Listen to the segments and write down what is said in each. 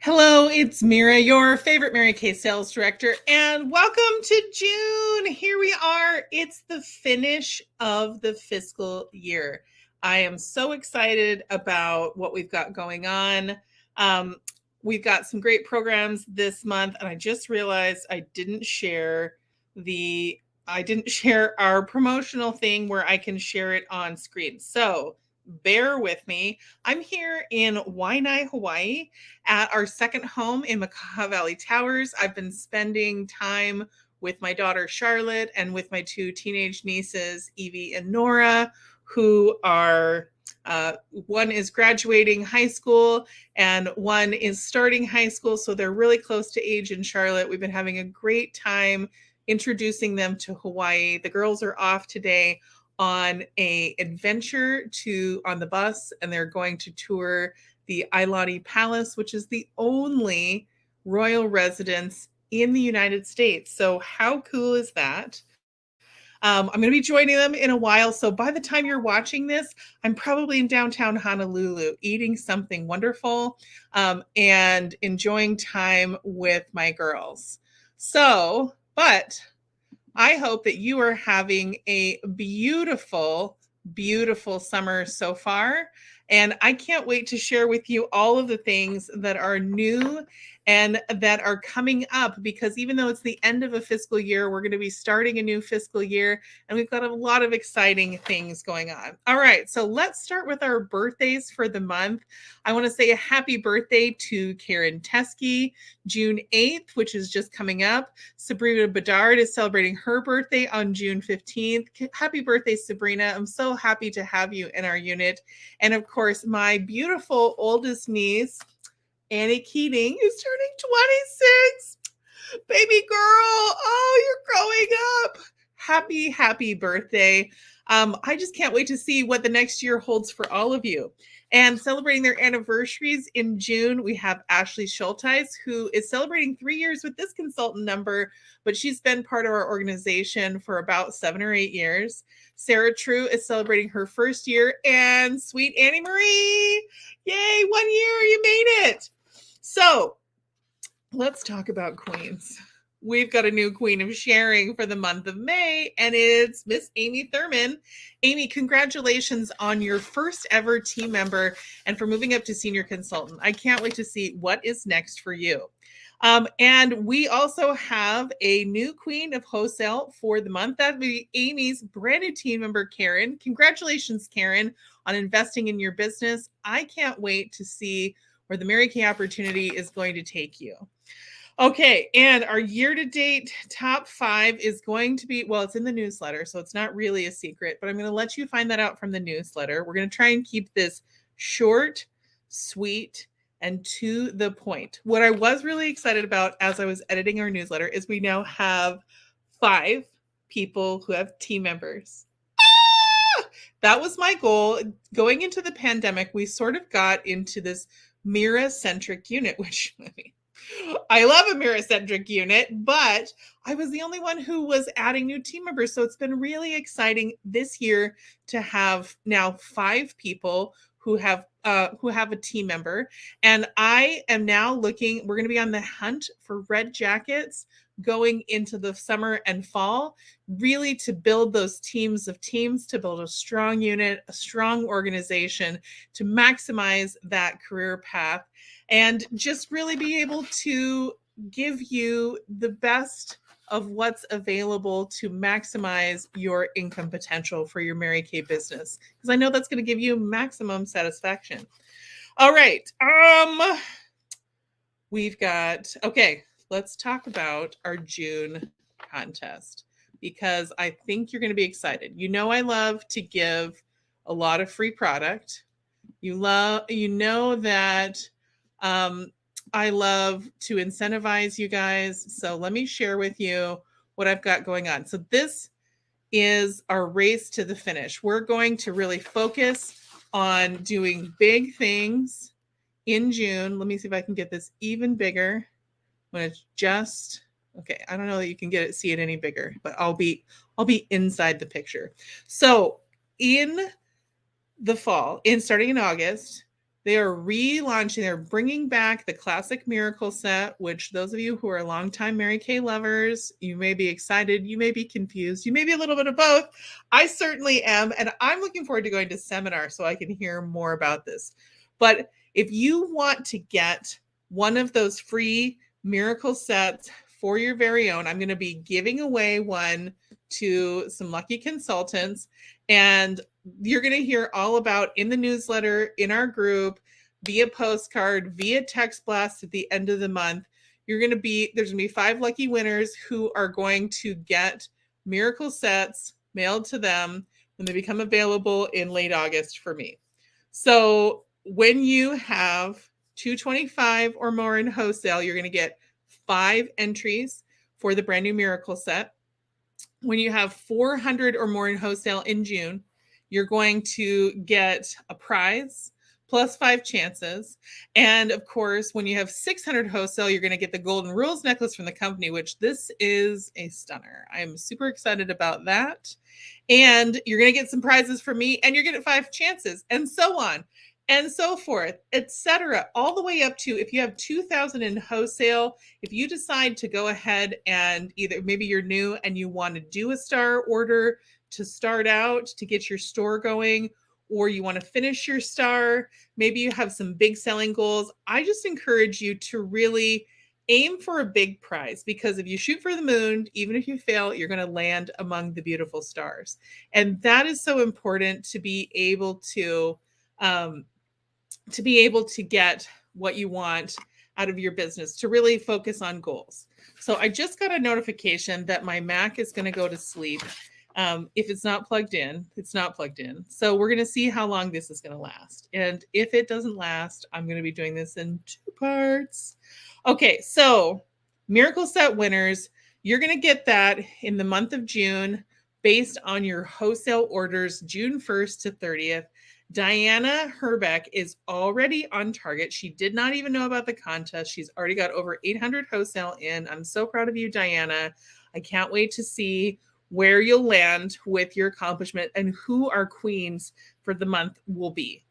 Hello, it's Mira, your favorite Mary Kay sales director, and welcome to June. Here we are. It's the finish of the fiscal year. I am so excited about what we've got going on. Um, we've got some great programs this month, and I just realized I didn't share our promotional thing where I can share it on screen. So bear with me. I'm here in Waianae, Hawaii at our second home in Makaha Valley Towers. I've been spending time with my daughter Charlotte and with my two teenage nieces, Evie and Nora, who are one is graduating high school and one is starting high school. So they're really close to age in Charlotte. We've been having a great time introducing them to Hawaii. The girls are off today on a adventure on the bus, and they're going to tour the Ailani Palace, which is the only royal residence in the United States. So how cool is that? I'm going to be joining them in a while. So by the time you're watching this, I'm probably in downtown Honolulu eating something wonderful and enjoying time with my girls. But I hope that you are having a beautiful, beautiful summer so far. And I can't wait to share with you all of the things that are new and that are coming up, because even though it's the end of a fiscal year, we're going to be starting a new fiscal year, and we've got a lot of exciting things going on. All right, so let's start with our birthdays for the month. I want to say a happy birthday to Karen Teskey, June 8th, which is just coming up. Sabrina Bedard is celebrating her birthday on June 15th. Happy birthday, Sabrina. I'm so happy to have you in our unit. And of course, my beautiful oldest niece, Annie Keating, is turning 26. Baby girl, oh, you're growing up. Happy, happy birthday. I just can't wait to see what the next year holds for all of you. And celebrating their anniversaries in June, we have Ashley Schulteis, who is celebrating 3 years with this consultant number, but she's been part of our organization for about 7 or 8 years. Sarah True is celebrating her first year, and sweet Annie Marie, yay, 1 year, you made it. So let's talk about queens. We've got a new queen of sharing for the month of May, and it's Miss Amy Thurman. Amy, congratulations on your first ever team member and for moving up to senior consultant. I can't wait to see what is next for you. And we also have a new queen of wholesale for the month. That would be Amy's brand new team member, Karen. Congratulations, Karen, on investing in your business. I can't wait to see where the Mary Kay opportunity is going to take you. Okay, and our year-to-date top 5 is going to be, well, it's in the newsletter, so it's not really a secret, but I'm going to let you find that out from the newsletter. We're going to try and keep this short, sweet, and to the point. What I was really excited about as I was editing our newsletter is we now have 5 people who have team members. That was my goal. Going into the pandemic, we sort of got into this Mira-centric unit, which I love a Mira-centric unit, but I was the only one who was adding new team members. So it's been really exciting this year to have now 5 people who have a team member. And I am now looking, we're going to be on the hunt for red jackets going into the summer and fall, really to build those teams of teams, to build a strong unit, a strong organization, to maximize that career path, and just really be able to give you the best of what's available to maximize your income potential for your Mary Kay business, because I know that's going to give you maximum satisfaction. All right. Let's talk about our June contest, because I think you're going to be excited. You know, I love to give a lot of free product. You know that I love to incentivize you guys. So let me share with you what I've got going on. So this is our race to the finish. We're going to really focus on doing big things in June. Let me see if I can get this even bigger when it's just, okay, I don't know that you can see it any bigger, but I'll be inside the picture. So in the fall, starting in August, They are relaunching, they're bringing back the classic Miracle set, which those of you who are longtime Mary Kay lovers, you may be excited, you may be confused, you may be a little bit of both. I certainly am, and I'm looking forward to going to seminar so I can hear more about this. But if you want to get one of those free Miracle sets for your very own, I'm going to be giving away one to some lucky consultants, and you're going to hear all about in the newsletter, in our group, via postcard, via text blast at the end of the month. There's going to be 5 lucky winners who are going to get Miracle sets mailed to them when they become available in late August for me. So when you have 225 or more in wholesale, you're going to get 5 entries for the brand new Miracle set. When you have 400 or more in wholesale in June, you're going to get a prize plus 5 chances. And of course, when you have 600 wholesale, you're going to get the Golden Rules necklace from the company, which this is a stunner. I'm super excited about that. And you're going to get some prizes from me, and you're going to get 5 chances, and so on and so forth, etc. All the way up to, if you have 2,000 in wholesale, if you decide to go ahead and either maybe you're new and you want to do a star order to start out to get your store going, or you want to finish your star, maybe you have some big selling goals, I just encourage you to really aim for a big prize, because if you shoot for the moon, even if you fail, you're going to land among the beautiful stars. And that is so important to be able to get what you want out of your business, to really focus on goals. So I just got a notification that my Mac is going to go to sleep. If it's not plugged in, it's not plugged in. So we're going to see how long this is going to last. And if it doesn't last, I'm going to be doing this in 2 parts. Okay, so Miracle Set winners, you're going to get that in the month of June based on your wholesale orders, June 1st to 30th. Diana Herbeck is already on target. She did not even know about the contest. She's already got over 800 wholesale in. I'm so proud of you, Diana. I can't wait to see where you'll land with your accomplishment and who our queens for the month will be.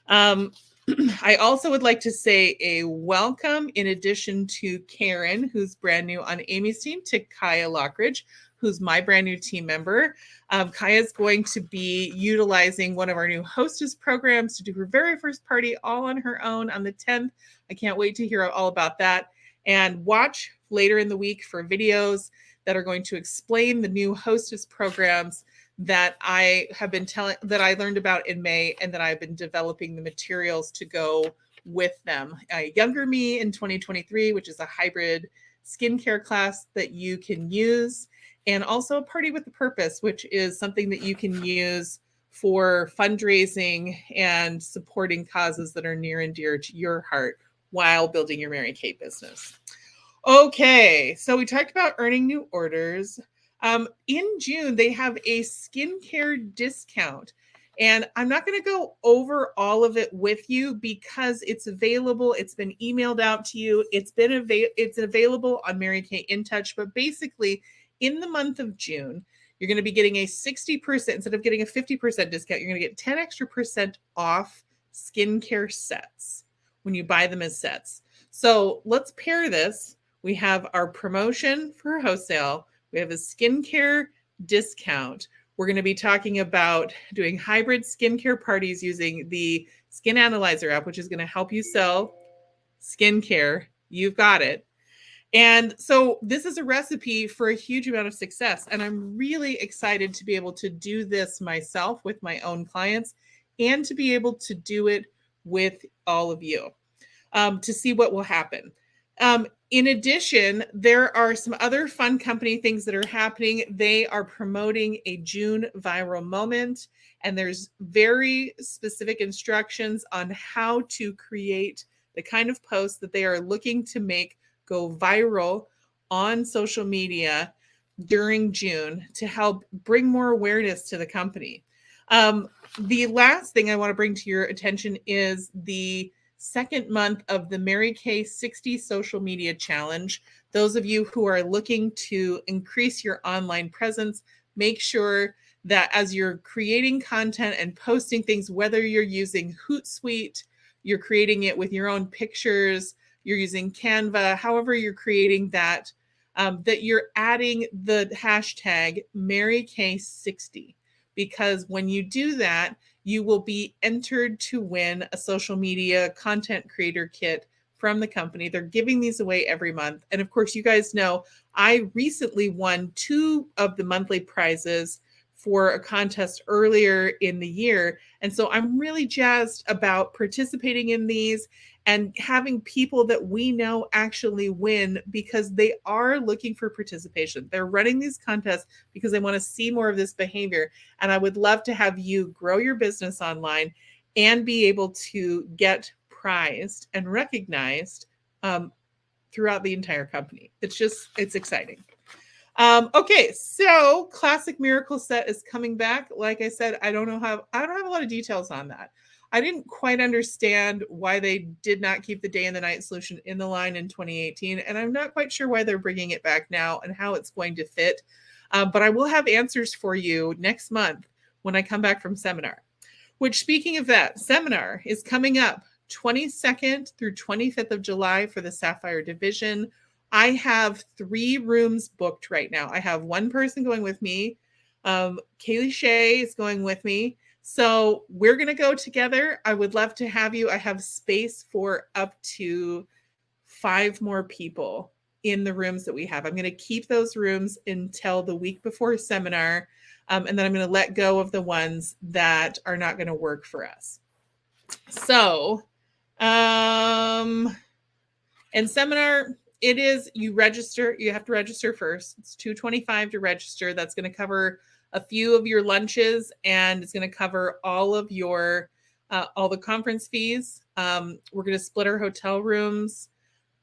I also would like to say a welcome, in addition to Karen, who's brand new on Amy's team, to Kaya Lockridge, who's my brand new team member. Kaya is going to be utilizing one of our new hostess programs to do her very first party all on her own on the 10th. I can't wait to hear all about that. And watch later in the week for videos that are going to explain the new hostess programs that I learned about in May, and that I've been developing the materials to go with them. A Younger Me in 2023, which is a hybrid skincare class that you can use, and also a Party with a Purpose, which is something that you can use for fundraising and supporting causes that are near and dear to your heart while building your Mary Kay business. Okay, so we talked about earning new orders. In June, they have a skincare discount, and I'm not going to go over all of it with you because it's available. It's been emailed out to you. It's available on Mary Kay In Touch, but basically in the month of June, you're going to be getting a 60%, instead of getting a 50% discount, you're going to get 10 extra percent off skincare sets when you buy them as sets. So let's pair this. We have our promotion for wholesale. We have a skincare discount. We're going to be talking about doing hybrid skincare parties using the Skin Analyzer app, which is going to help you sell skincare. You've got it. And so this is a recipe for a huge amount of success. And I'm really excited to be able to do this myself with my own clients, and to be able to do it with all of you, to see what will happen. In addition, there are some other fun company things that are happening. They are promoting a June viral moment, and there's very specific instructions on how to create the kind of posts that they are looking to make go viral on social media during June to help bring more awareness to the company. The last thing I want to bring to your attention is the second month of the Mary Kay 60 Social Media Challenge. Those of you who are looking to increase your online presence, make sure that as you're creating content and posting things, whether you're using Hootsuite, you're creating it with your own pictures, you're using Canva, however you're creating that, that you're adding the hashtag MaryK60, because when you do that, you will be entered to win a social media content creator kit from the company. They're giving these away every month. And of course, you guys know I recently won 2 of the monthly prizes for a contest earlier in the year. And so I'm really jazzed about participating in these and having people that we know actually win, because they are looking for participation. They're running these contests because they want to see more of this behavior. And I would love to have you grow your business online and be able to get prized and recognized throughout the entire company. It's exciting. Okay, so Classic Miracle Set is coming back. Like I said, I don't have a lot of details on that. I didn't quite understand why they did not keep the day and the night solution in the line in 2018, and I'm not quite sure why they're bringing it back now and how it's going to fit. But I will have answers for you next month when I come back from seminar. Which, speaking of that, seminar is coming up 22nd through 25th of July for the Sapphire Division. I have 3 rooms booked right now. I have 1 person going with me. Kaylee Shea is going with me. So we're going to go together. I would love to have you. I have space for up to 5 more people in the rooms that we have. I'm going to keep those rooms until the week before seminar. And then I'm going to let go of the ones that are not going to work for us. So, and seminar, it is, you have to register first. It's $225 to register. That's going to cover a few of your lunches, and it's going to cover all of your, all the conference fees. We're going to split our hotel rooms,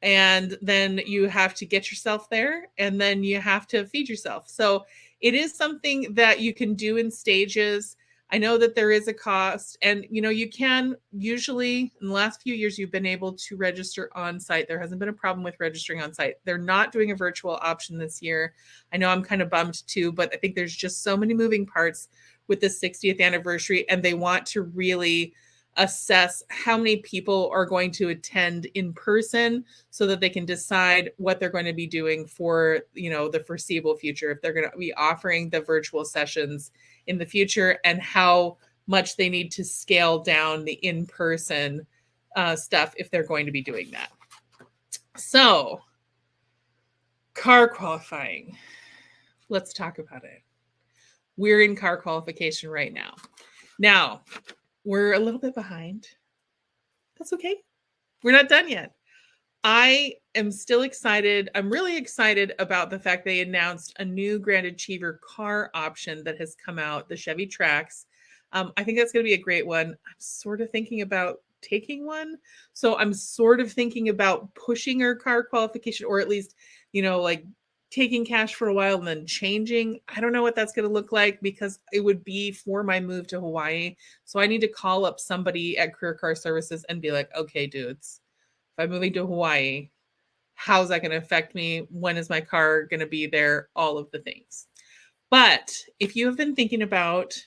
and then you have to get yourself there, and then you have to feed yourself. So it is something that you can do in stages. I know that there is a cost, and you can usually, in the last few years, you've been able to register on site. There hasn't been a problem with registering on site. They're not doing a virtual option this year. I know I'm kind of bummed too, but I think there's just so many moving parts with the 60th anniversary, and they want to really assess how many people are going to attend in person so that they can decide what they're going to be doing for, the foreseeable future, if they're going to be offering the virtual sessions in the future, and how much they need to scale down the in-person stuff if they're going to be doing that. So, car qualifying. Let's talk about it. We're in car qualification right now. Now, we're a little bit behind. That's okay. We're not done yet. I am still excited. I'm really excited about the fact they announced a new Grand Achiever car option that has come out, the Chevy Trax. I think that's going to be a great one. I'm sort of thinking about taking one. So I'm sort of thinking about pushing our car qualification, or at least, like taking cash for a while and then changing. I don't know what that's going to look like, because it would be for my move to Hawaii. So I need to call up somebody at Career Car Services and be like, okay, dudes, if I'm moving to Hawaii, how's that going to affect me? When is my car going to be there? All of the things. But if you have been thinking about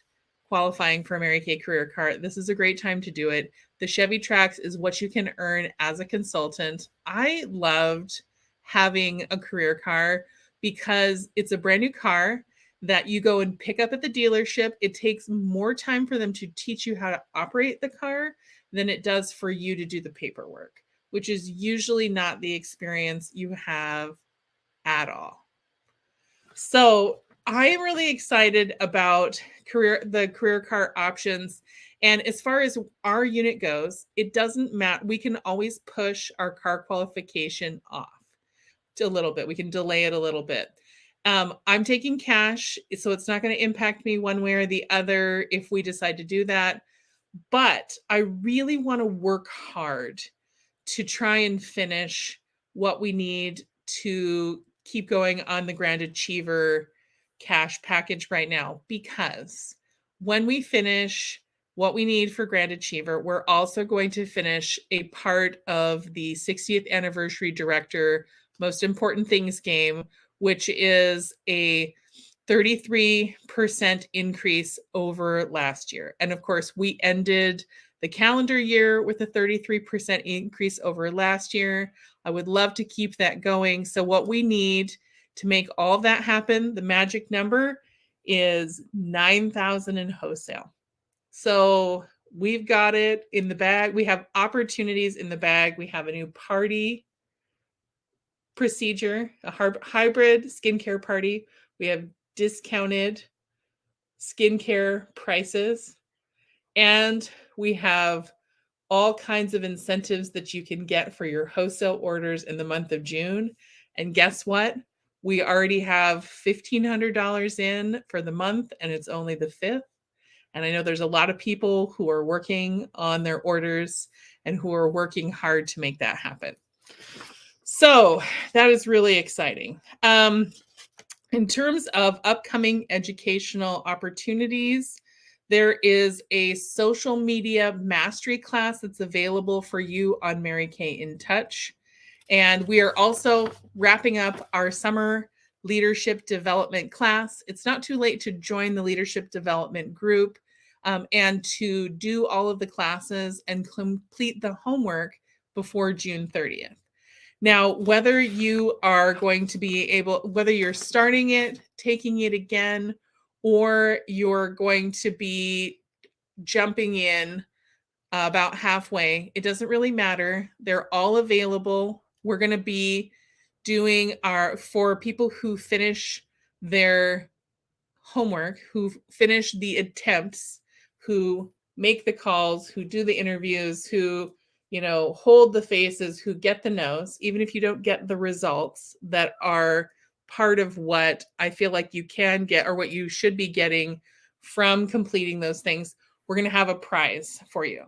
qualifying for a Mary Kay Career Car, this is a great time to do it. The Chevy Trax is what you can earn as a consultant. I loved having a career car because it's a brand new car that you go and pick up at the dealership. It takes more time for them to teach you how to operate the car than it does for you to do the paperwork, which is usually not the experience you have at all. So I am really excited about the career car options. And as far as our unit goes, it doesn't matter. We can always push our car qualification off a little bit. We can delay it a little bit. I'm taking cash, so it's not going to impact me one way or the other if we decide to do that. But I really want to work hard to try and finish what we need to keep going on the Grand Achiever cash package right now, because when we finish what we need for Grand Achiever, we're also going to finish a part of the 60th anniversary director most important things game, which is a 33% increase over last year. And of course, we ended the calendar year with a 33% increase over last year. I would love to keep that going. So what we need to make all of that happen, the magic number is 9,000 in wholesale. So we've got it in the bag. We have opportunities in the bag. We have a new party procedure, a hybrid skincare party. We have discounted skincare prices, and we have all kinds of incentives that you can get for your wholesale orders in the month of June. And guess what? We already have $1,500 in for the month, and it's only the 5th. And I know there's a lot of people who are working on their orders and who are working hard to make that happen. So that is really exciting. In terms of upcoming educational opportunities, there is a social media mastery class that's available for you on Mary Kay in Touch. And we are also wrapping up our summer leadership development class. It's not too late to join the leadership development group and to do all of the classes and complete the homework before June 30th. Now, whether you are going to be able, whether you're starting it, taking it again, or you're going to be jumping in about halfway, it doesn't really matter. They're all available. We're going to be doing for people who finish their homework, who finish the attempts, who make the calls, who do the interviews, who hold the faces, who get the no's, even if you don't get the results that are part of what I feel like you can get or what you should be getting from completing those things, we're going to have a prize for you.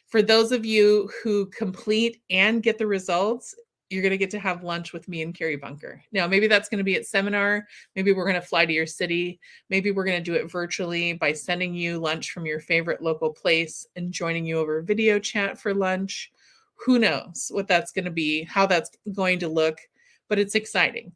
For those of you who complete and get the results, you're going to get to have lunch with me and Carrie Bunker. Now, maybe that's going to be at seminar. Maybe we're going to fly to your city. Maybe we're going to do it virtually by sending you lunch from your favorite local place and joining you over video chat for lunch. Who knows what that's going to be, how that's going to look, but it's exciting.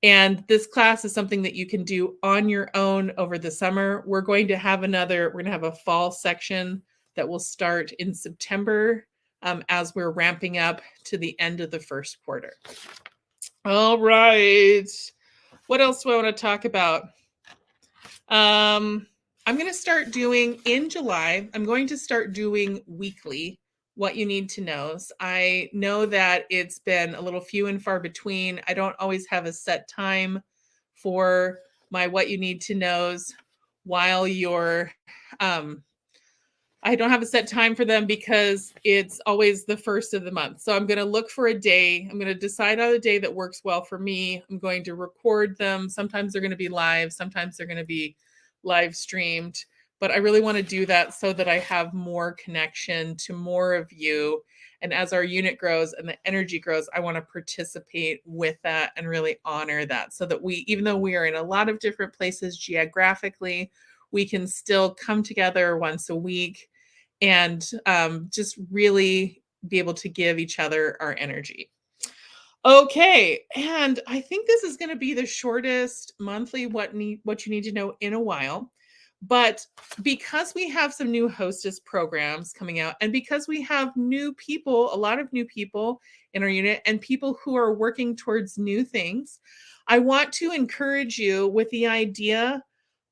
And this class is something that you can do on your own over the summer. We're going to have a fall section that will start in September as we're ramping up to the end of the first quarter. All right. What else do I want to talk about? I'm going to start doing in July. I'm going to start doing weekly what you need to know. I know that it's been a little few and far between. I don't always have a set time for my what you need to knows while you're I don't have a set time for them because it's always the first of the month. So I'm going to look for a day. I'm going to decide on a day that works well for me. I'm going to record them. Sometimes they're going to be live. Sometimes they're going to be live streamed. But I really want to do that so that I have more connection to more of you. And as our unit grows and the energy grows, I want to participate with that and really honor that so that even though we are in a lot of different places geographically, we can still come together once a week and just really be able to give each other our energy. Okay, and I think this is going to be the shortest monthly what you need to know in a while. But because we have some new hostess programs coming out, and because we have a lot of new people in our unit and people who are working towards new things, I want to encourage you with the idea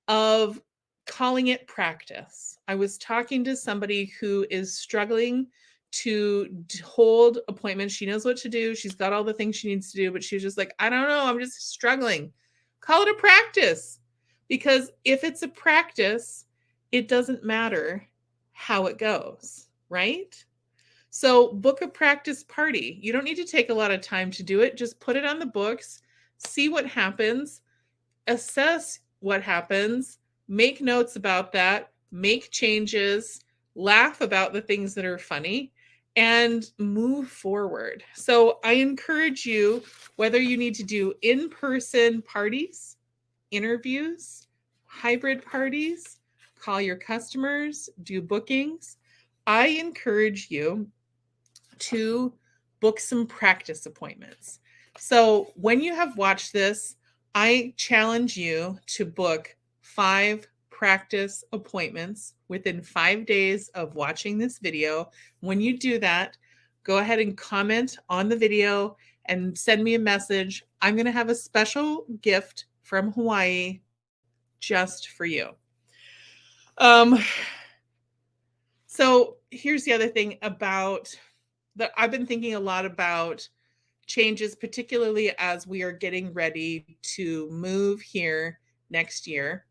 of calling it practice. I was talking to somebody who is struggling to hold appointments. She knows what to do. She's got all the things she needs to do, but she's just like, I don't know. I'm just struggling. Call it a practice. Because if it's a practice, it doesn't matter how it goes, right? So book a practice party. You don't need to take a lot of time to do it. Just put it on the books, see what happens, assess what happens, make notes about that, make changes, laugh about the things that are funny, and move forward. So I encourage you, whether you need to do in-person parties, interviews, hybrid parties, call your customers, do bookings, I encourage you to book some practice appointments. So when you have watched this, I challenge you to book 5 practice appointments within 5 days of watching this video. When you do that, go ahead and comment on the video and send me a message. I'm going to have a special gift from Hawaii just for you. So here's the other thing about that. I've been thinking a lot about changes, particularly as we are getting ready to move here next year.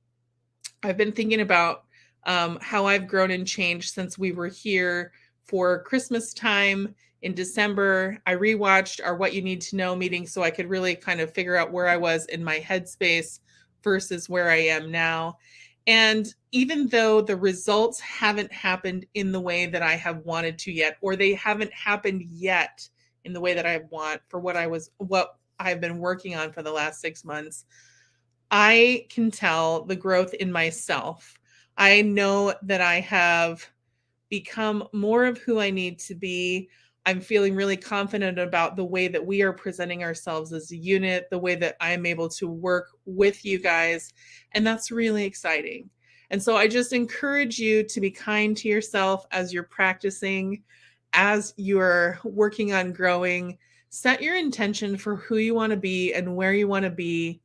I've been thinking about how I've grown and changed since we were here for Christmas time in December. I rewatched our What You Need to Know meeting so I could really kind of figure out where I was in my headspace versus where I am now. And even though the results haven't happened in the way that I have wanted to yet, or they haven't happened yet in the way that I want for what I've been working on for the last 6 months, I can tell the growth in myself. I know that I have become more of who I need to be. I'm feeling really confident about the way that we are presenting ourselves as a unit, the way that I'm able to work with you guys. And that's really exciting. And so I just encourage you to be kind to yourself as you're practicing, as you're working on growing. Set your intention for who you want to be and where you want to be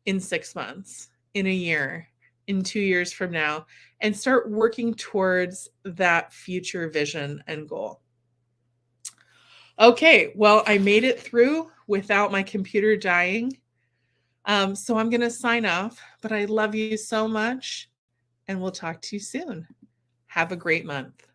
in 6 months, in a year, in 2 years from now, and start working towards that future vision and goal. Okay, well, I made it through without my computer dying. So I'm going to sign off, but I love you so much, and we'll talk to you soon. Have a great month.